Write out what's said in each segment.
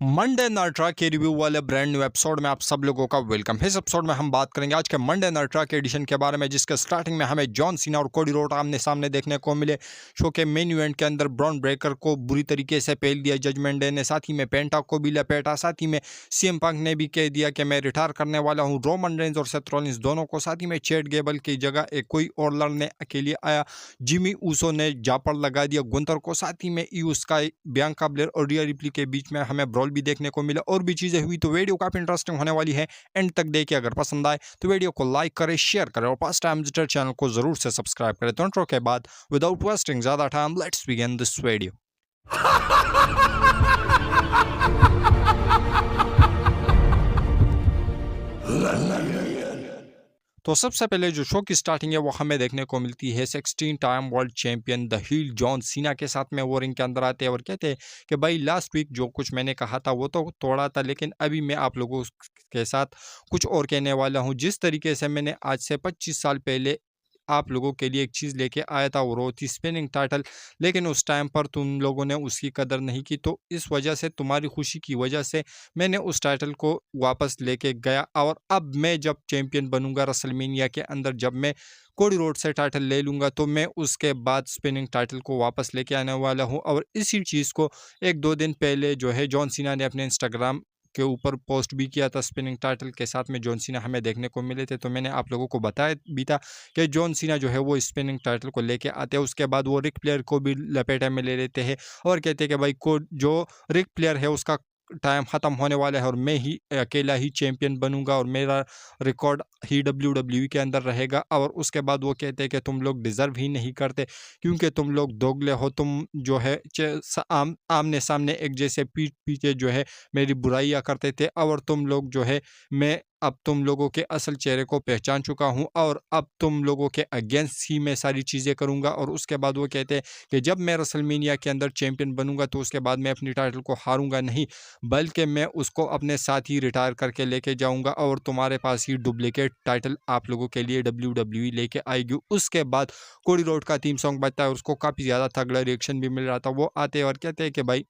Monday नाइट्रा के review वाले brand new episode में आप सब लोगों का वेलकम है। इस एपिसोड में हम बात करेंगे आज के मंडे नाइट्रा के एडिशन के बारे में, जिसके स्टार्टिंग में हमें जॉन सीना और कोडी रोड आमने सामने देखने को मिले। शो के मेन इवेंट के अंदर ब्रॉन ब्रेकर को बुरी तरीके से पेल दिया जजमेंट डे ने, साथ ही में पेंटा को भी लपेटा, साथ ही में सीएम पंक ने भी कह दिया कि मैं रिटायर करने वाला हूँ। रोमन रेंज और सेथ रॉलिंस दोनों को, साथ ही में चैट गेबल की जगह एक कोई और लड़ने के लिए आया। जिमी ऊसो ने जापड़ लगा दिया गुंतर को, साथ ही में ईयू स्काई, बियांका ब्लेयर और रिया रिप्ली के बीच में हमें ब्रॉल भी देखने को मिला और भी चीजें हुई। तो वीडियो काफी इंटरेस्टिंग होने वाली है, एंड तक देखिए। अगर पसंद आए तो वीडियो को लाइक करें, शेयर करें और फर्स्ट टाइम विजिटर चैनल को जरूर से सब्सक्राइब करें। तो इंट्रो के बाद विदाउट वेस्टिंग ज्यादा time, let's begin this video. तो सबसे पहले जो शो की स्टार्टिंग है वो हमें देखने को मिलती है 16 time world champion the heel John Cena के साथ में। वो रिंग के अंदर आते हैं और कहते हैं कि भाई लास्ट वीक जो कुछ मैंने कहा था वो तो तोड़ा था, लेकिन अभी मैं आप लोगों के साथ कुछ और कहने वाला हूँ। जिस तरीके से मैंने आज से 25 साल पहले आप लोगों के लिए एक चीज़ लेके आया था, वो थी स्पिनिंग टाइटल, लेकिन उस टाइम पर तुम लोगों ने उसकी कदर नहीं की। तो इस वजह से, तुम्हारी खुशी की वजह से मैंने उस टाइटल को वापस लेके गया, और अब मैं जब चैंपियन बनूंगा रेसलमेनिया के अंदर, जब मैं कोडी रोड से टाइटल ले लूंगा, तो मैं उसके बाद स्पिनिंग टाइटल को वापस लेके आने वाला हूं। और इसी चीज़ को एक दो दिन पहले जो है जॉन सीना ने अपने इंस्टाग्राम के ऊपर पोस्ट भी किया था। स्पिनिंग टाइटल के साथ में जॉन सीना हमें देखने को मिले थे, तो मैंने आप लोगों को बताया भी था कि जॉन सीना जो है वो स्पिनिंग टाइटल को लेके आते हैं। उसके बाद वो रिक प्लेयर को भी लपेटे में ले लेते हैं और कहते हैं कि भाई को जो रिक प्लेयर है उसका टाइम ख़त्म होने वाला है और मैं ही अकेला ही चैंपियन बनूंगा और मेरा रिकॉर्ड ही WWE के अंदर रहेगा। और उसके बाद वो कहते हैं कि तुम लोग डिज़र्व ही नहीं करते, क्योंकि तुम लोग दोगले हो। तुम जो है आमने सामने एक जैसे पीठ पीछे जो है मेरी बुराइयां करते थे, और तुम लोग जो है, मैं अब तुम लोगों के असल चेहरे को पहचान चुका हूं और अब तुम लोगों के अगेंस्ट ही मैं सारी चीज़ें करूंगा। और उसके बाद वो कहते हैं कि जब मैं रेसलमेनिया के अंदर चैंपियन बनूंगा तो उसके बाद मैं अपनी टाइटल को हारूंगा नहीं, बल्कि मैं उसको अपने साथ ही रिटायर करके लेके जाऊंगा और तुम्हारे पास ही डुप्लीकेट टाइटल आप लोगों के लिए WWE लेके आएगी। उसके बाद कोडी रोड का थीम सॉन्ग बजता है और उसको काफ़ी ज़्यादा तगड़ा रिएक्शन भी मिल रहा था। वो आते हैं और कहते हैं कि भाई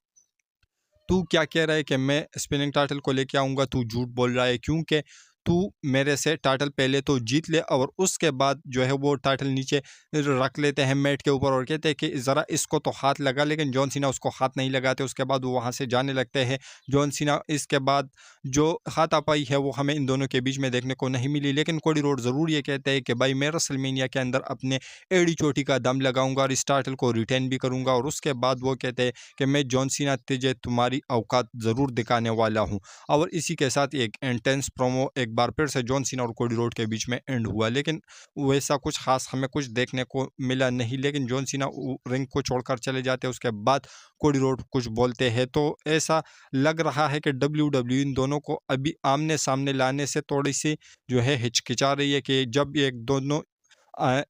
तू क्या कह रहा है कि मैं स्पिनिंग टाइटल को लेके आऊँगा, तू झूठ बोल रहा है, क्योंकि तू मेरे से टाइटल पहले तो जीत ले और उसके बाद जो है वो टाइटल नीचे रख लेते हैं मैट के ऊपर और कहते हैं कि ज़रा इसको तो हाथ लगा, लेकिन जॉन सीना उसको हाथ नहीं लगाते। उसके बाद वो वहाँ से जाने लगते हैं जॉन सीना। इसके बाद जो हाथापाई है वो हमें इन दोनों के बीच में देखने को नहीं मिली, लेकिन कोडी रोड ज़रूर ये कहते हैं कि भाई मैं रेसलमेनिया के अंदर अपने एड़ी चोटी का दम लगाऊंगा और इस टाइटल को रिटेन भी करूंगा। और उसके बाद वो कहते हैं कि मैं जॉन सीना तुझे तुम्हारी औकात ज़रूर दिखाने वाला हूँ। और इसी के साथ एक इंटेंस प्रोमो एक बार फिर से जॉन सीना और कोडी रोड के बीच में एंड हुआ, लेकिन वैसा कुछ खास हमें कुछ देखने को मिला नहीं। लेकिन जॉन सीना रिंग को छोड़कर चले जाते हैं। उसके बाद कोडी रोड कुछ बोलते हैं, तो ऐसा लग रहा है कि WWE इन दोनों को अभी आमने सामने लाने से थोड़ी सी जो है हिचकिचा रही है कि जब ये दोनों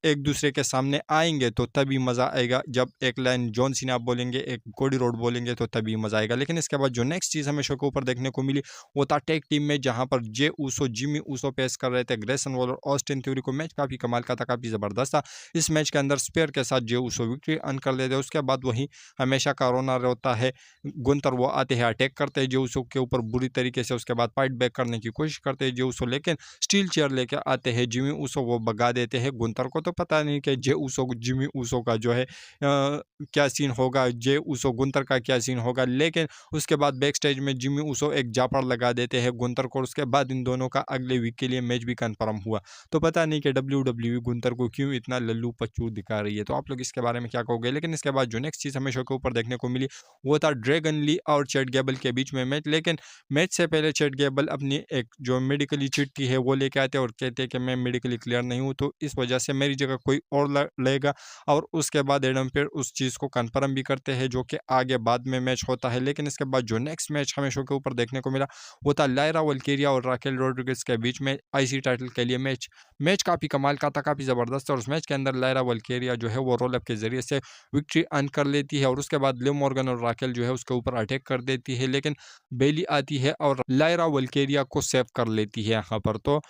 एक दूसरे के सामने आएंगे तो तभी मज़ा आएगा। जब एक लाइन जॉन सीना बोलेंगे, एक कोडी रोड बोलेंगे, तो तभी मज़ा आएगा। लेकिन इसके बाद जो नेक्स्ट चीज़ हमें शो के ऊपर देखने को मिली वो था टैग टीम में, जहां पर जे ऊसो जिमी ऊसो पेश कर रहे थे ग्रेसन वॉलर ऑस्टिन थ्योरी को। मैच काफ़ी कमाल का था, काफ़ी ज़बरदस्त था। इस मैच के अंदर स्पेयर के साथ जे ऊसो विक्ट्री अर्न कर लेते हैं। उसके बाद वही हमेशा का रोना रहता है गुंतर, वो आते हैं, अटैक करते हैं जे ऊसो के ऊपर बुरी तरीके से। उसके बाद फाइट बैक करने की कोशिश करते हैं जे ऊसो, लेकिन स्टील चेयर लेके आते हैं जिमी ऊसो, वो भगा देते हैं गुंतर को। तो पता नहीं कि जे ऊसो जिमी ऊसो का जो है क्या सीन होगा, जे ऊसो गुंतर का क्या सीन होगा। लेकिन उसके बाद बैक स्टेज में जिमी ऊसो एक जापड़ लगा देते हैं गुंतर को। उसके बाद इन दोनों का अगले वीक के लिए मैच भी कंफर्म हुआ। तो पता नहीं कि WWE गुंतर को क्यों इतना लल्लू पच्चू दिखा रही है। तो आप लोग इसके बारे में क्या कहोगे। लेकिन इसके बाद जो नेक्स्ट चीज़ हमें शो के ऊपर देखने को मिली वो था ड्रैगन ली और चैट गैबल के बीच में मैच। लेकिन मैच से पहले चैट गैबल अपनी एक जो मेडिकली चिट्ठी है वो लेके आते हैं और कहते हैं कि मैं मेडिकली क्लियर नहीं हूँ, तो इस वजह से मेरी जगह कोई और लेगा। और उसके बाद एडम पेयर उस चीज़ को कंफर्म भी करते हैं, जो कि आगे बाद में मैच होता है। लेकिन इसके बाद जो नेक्स्ट मैच हमें शो के ऊपर देखने को मिला वो था लायरा वल्केरिया और राकेल रोड्रिगेज के बीच में आईसी टाइटल के लिए मैच। मैच काफ़ी कमाल का था, काफ़ी ज़बरदस्त। और उस मैच के अंदर लायरा वल्केरिया जो है वो रोल अप के जरिए से विक्ट्री अर्न कर लेती है। और उसके बाद लिव मॉर्गन और राकेल जो है उसके ऊपर अटैक कर देती है, लेकिन बेली आती है और लायरा वल्केरिया को सेव कर लेती है यहाँ पर। तो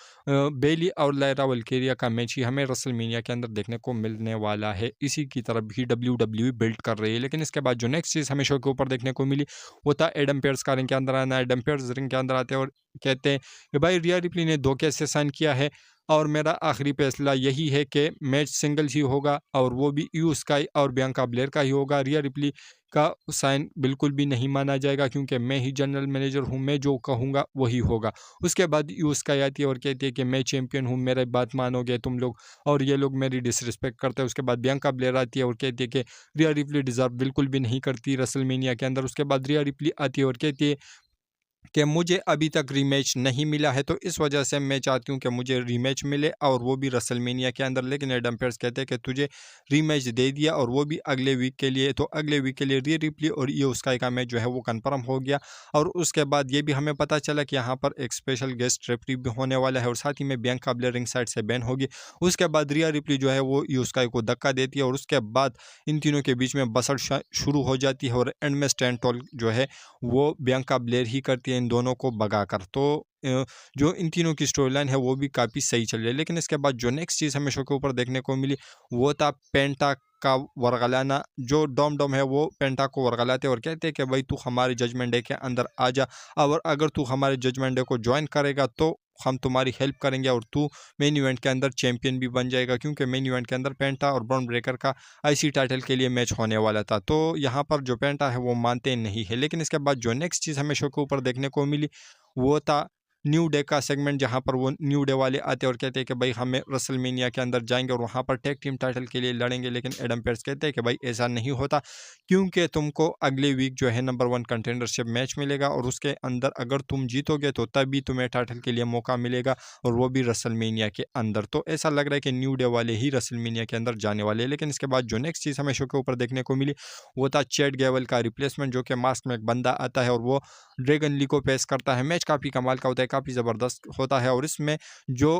बेली और लायरा वल्केरिया का मैच ही हमें रेसलमेनिया के अंदर देखने को मिलने वाला है। इसी की तरफ ही WWE बिल्ड कर रही है। लेकिन इसके बाद जो नेक्स्ट चीज़ हमें शो के ऊपर देखने को मिली, वो था एडम पेयर्स का रिंग के अंदर आना। एडम पेयर्स रिंग के अंदर आते हैं और कहते हैं कि भाई रिया रिप्ली ने धोखे से साइन किया है और मेरा आखिरी फैसला यही है कि मैच सिंगल्स ही होगा और वो भी ईयू स्काई और बियांका ब्लेयर का ही होगा। रिया रिप्ली का साइन बिल्कुल भी नहीं माना जाएगा क्योंकि मैं ही जनरल मैनेजर हूँ, मैं जो कहूँगा वही होगा। उसके बाद ईयू स्काई आती है और कहती है कि मैं चैंपियन हूँ, मेरी बात मानोगे तुम लोग, और ये लोग मेरी डिसरिस्पेक्ट करते हैं। उसके बाद बियांका ब्लेयर आती है और कहती है कि रिया रिप्ली डिजर्व बिल्कुल भी नहीं करती रेसलमेनिया के अंदर। उसके बाद रिया रिप्ली आती है और कहती है कि मुझे अभी तक रीमैच नहीं मिला है, तो इस वजह से मैं चाहती हूँ कि मुझे रीमैच मिले और वो भी रेसलमेनिया के अंदर। लेकिन एडम पेयर्स कहते हैं कि तुझे रीमैच दे दिया और वो भी अगले वीक के लिए। तो अगले वीक के लिए रिया रिप्ली और ईयो स्काई का मैच जो है वो कंफर्म हो गया। और उसके बाद ये भी हमें पता चला कि यहाँ पर एक स्पेशल गेस्ट रेफरी भी होने वाला है और साथ ही में बियांका ब्लेयर रिंग साइड से बैन होगी। उसके बाद रिया रिप्ली जो है वो ईयो स्काई को धक्का देती है और उसके बाद इन तीनों के बीच में बसड़ शुरू हो जाती है और एंड में स्टैंड टॉल जो है वो बियांका ब्लेयर ही करती है इन दोनों को भगाकर। तो जो इन तीनों की स्टोरी लाइन है वो भी काफ़ी सही चल रही है। लेकिन इसके बाद जो नेक्स्ट चीज़ हमें शो के ऊपर देखने को मिली, वो था पेंटा का वरगलाना। जो डॉम डॉम है वो पेंटा को वरगलाते और कहते हैं कि भाई तू हमारे जजमेंट डे के अंदर आ जा, और अगर तू हमारे जजमेंट डे को ज्वाइन करेगा तो हम तुम्हारी हेल्प करेंगे और तू मेन इवेंट के अंदर चैंपियन भी बन जाएगा, क्योंकि मेन इवेंट के अंदर पेंटा और ब्रॉन ब्रेकर का आईसी टाइटल के लिए मैच होने वाला था। तो यहाँ पर जो पेंटा है वो मानते नहीं है। लेकिन इसके बाद जो नेक्स्ट चीज़ हमें शो के ऊपर देखने को मिली, वो था न्यू डे का सेगमेंट, जहां पर वो न्यू डे वाले आते और कहते हैं कि भाई हमें रेसलमेनिया के अंदर जाएंगे और वहां पर टैग टीम टाइटल के लिए लड़ेंगे। लेकिन एडम पेयर्स कहते हैं कि भाई ऐसा नहीं होता, क्योंकि तुमको अगले वीक जो है नंबर 1 कंटेंडरशिप मैच मिलेगा और उसके अंदर अगर तुम जीतोगे तो तभी तुम्हें टाइटल के लिए मौका मिलेगा, और वो भी रेसलमेनिया के अंदर। तो ऐसा लग रहा है कि न्यू डे वाले ही रेसलमेनिया के अंदर जाने वाले हैं। लेकिन इसके बाद जो नेक्स्ट चीज़ हमें शो के ऊपर देखने को मिली, वो था चैट गैबल का रिप्लेसमेंट, जो कि मास्क में एक बंदा आता है और वो ड्रैगन ली को पेश करता है। मैच काफ़ी कमाल का होता है, काफ़ी ज़बरदस्त होता है। और इसमें जो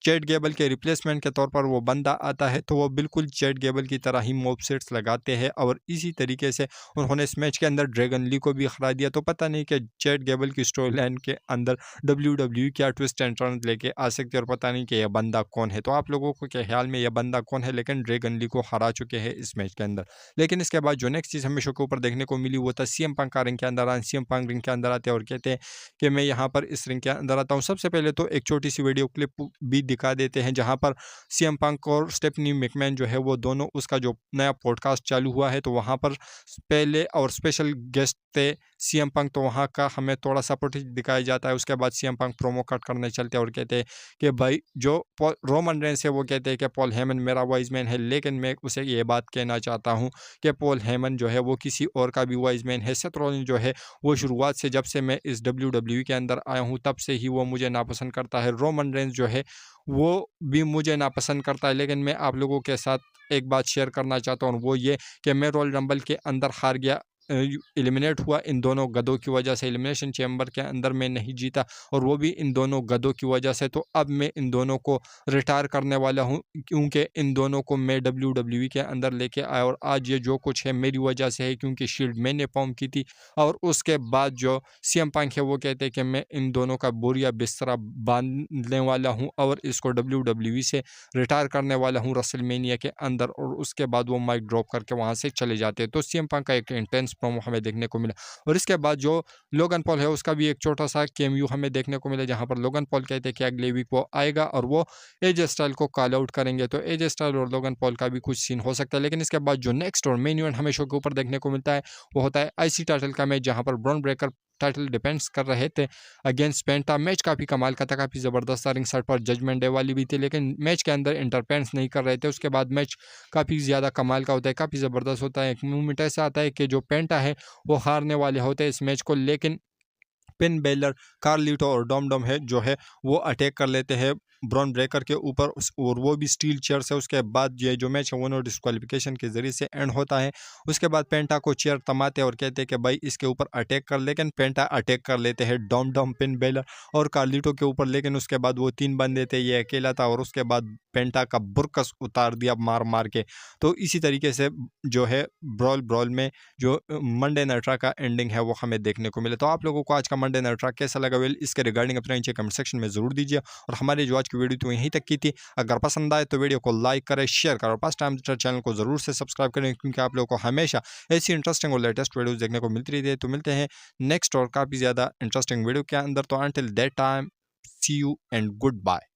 चैट गैबल के रिप्लेसमेंट के तौर पर वो बंदा आता है, तो वो बिल्कुल चैट गैबल की तरह ही मॉब सेट्स लगाते हैं और इसी तरीके से उन्होंने इस मैच के अंदर ड्रैगन ली को भी हरा दिया। तो पता नहीं कि चैट गैबल की स्टोरी लाइन के अंदर WWE क्या ट्विस्ट एंड टर्न लेके आ सकती है, और पता नहीं कि यह बंदा कौन है। तो आप लोगों को क्या ख्याल में यह बंदा कौन है? लेकिन ड्रैगन ली को हरा चुके हैं इस मैच के अंदर। लेकिन इसके बाद जो नेक्स्ट चीज़ हमें शो के ऊपर देखने को मिली, वो था सीएम पंक का रिंग के अंदर। सीएम पंक रिंग के अंदर आते हैं और कहते हैं कि मैं यहाँ पर इस रिंग के अंदर आता हूँ। सबसे पहले तो एक छोटी सी वीडियो क्लिप भी दिखा देते हैं, जहाँ पर सीएम पंक और स्टेफनी मैकमैन जो है वो दोनों, उसका जो नया पॉडकास्ट चालू हुआ है, तो वहाँ पर पहले और स्पेशल गेस्ट थे सीएम पंक, तो वहाँ का हमें थोड़ा सा फुटेज दिखाया जाता है। उसके बाद सीएम पंक प्रोमो कट करने चलते हैं और कहते हैं कि भाई जो रोमन रेंस है वो कहते हैं कि पॉल हेमन मेरा वाइज मैन है, लेकिन मैं उसे ये बात कहना चाहता हूँ कि पॉल हेमन जो है वो किसी और का भी वाइज मैन है। सेथ रॉलिंस जो है वो शुरुआत से, जब से मैं इस WWE के अंदर आया हूँ तब से ही वो मुझे नापसंद करता है। रोमन रेंस जो है वो भी मुझे नापसंद करता है। लेकिन मैं आप लोगों के साथ एक बात शेयर करना चाहता हूँ, वो ये कि मैं रॉयल रंबल के अंदर हार गया, एलिमिनेट हुआ इन दोनों गधों की वजह से। एलिमिनेशन चैम्बर के अंदर मैं नहीं जीता और वो भी इन दोनों गधों की वजह से। तो अब मैं इन दोनों को रिटायर करने वाला हूं, क्योंकि इन दोनों को मैं WWE के अंदर लेके आया और आज ये जो कुछ है मेरी वजह से है, क्योंकि शील्ड मैंने फॉर्म की थी। और उसके बाद जो सीएम पंक है वो कहते हैं कि मैं इन दोनों का बोरिया बिस्तरा बांधने वाला हूँ और इसको WWE से रिटायर करने वाला हूँ रेसलमेनिया के अंदर। और उसके बाद वो माइक ड्रॉप करके वहाँ से चले जाते हैं। तो सीएम पंक का एक इंटेंस प्रोमो हमें देखने को मिला। और इसके बाद जो लोगन पॉल है उसका भी एक छोटा सा कैमियो हमें देखने को मिला, जहाँ पर लोगन पॉल कहते हैं कि अगले वीक वो आएगा और वो एजे स्टाइल को कॉल आउट करेंगे। तो एजे स्टाइल और लोगन पॉल का भी कुछ सीन हो सकता है। लेकिन इसके बाद जो नेक्स्ट और मेन इवेंट हमें शो के ऊपर देखने को मिलता है, वो होता है आईसी टाइटल का मैच, जहाँ पर ब्रॉन ब्रेकर टाइटल डिपेंड्स कर रहे थे अगेंस्ट पेंटा। मैच काफ़ी कमाल का था, काफ़ी ज़बरदस्त था। रिंग साइड पर जजमेंट डे वाली भी थी, लेकिन मैच के अंदर इंटरफेरेंस नहीं कर रहे थे। उसके बाद मैच काफ़ी ज़्यादा कमाल का होता है, काफ़ी ज़बरदस्त होता है। एक मूवमेंट ऐसा आता है कि जो पेंटा है वो हारने वाले होते हैं इस मैच को, लेकिन पिन बेलर, कार्लिटो और डॉम डॉम है जो है वो अटैक कर लेते हैं ब्रॉन ब्रेकर के ऊपर, और वो भी स्टील चेयर से। उसके बाद ये जो मैच है वो नो डिस्क्वालिफिकेशन के जरिए से एंड होता है। उसके बाद पेंटा को चेयर थमाते और कहते हैं कि भाई इसके ऊपर अटैक कर, लेकिन पेंटा अटैक कर लेते हैं डॉम डॉम, पिन बेलर और कार्लिटो के ऊपर। लेकिन उसके बाद वो 3 बंदे थे, ये अकेला था, और उसके बाद पेंटा का बुरकस उतार दिया मार मार के। तो इसी तरीके से जो है ब्रॉल में जो मंडे नाइट रॉ का एंडिंग है वो हमें देखने को मिले। तो आप लोगों को आज का मंडे नाइट रॉ कैसा लगा? वेल, इसके रिगार्डिंग अपना नीचे कमेंट सेक्शन में ज़रूर दीजिए। और हमारे जो आज की वीडियो तो यहीं तक की थी। अगर पसंद आए तो वीडियो को लाइक करें, शेयर करें और फर्स्ट टाइम चैनल को ज़रूर से सब्सक्राइब करें, क्योंकि आप लोगों को हमेशा ऐसी इंटरेस्टिंग और लेटेस्ट वीडियोज़ देखने को मिलती रहती है। तो मिलते हैं नेक्स्ट और काफ़ी ज़्यादा इंटरेस्टिंग वीडियो के अंदर। तो until that time, see you and good bye.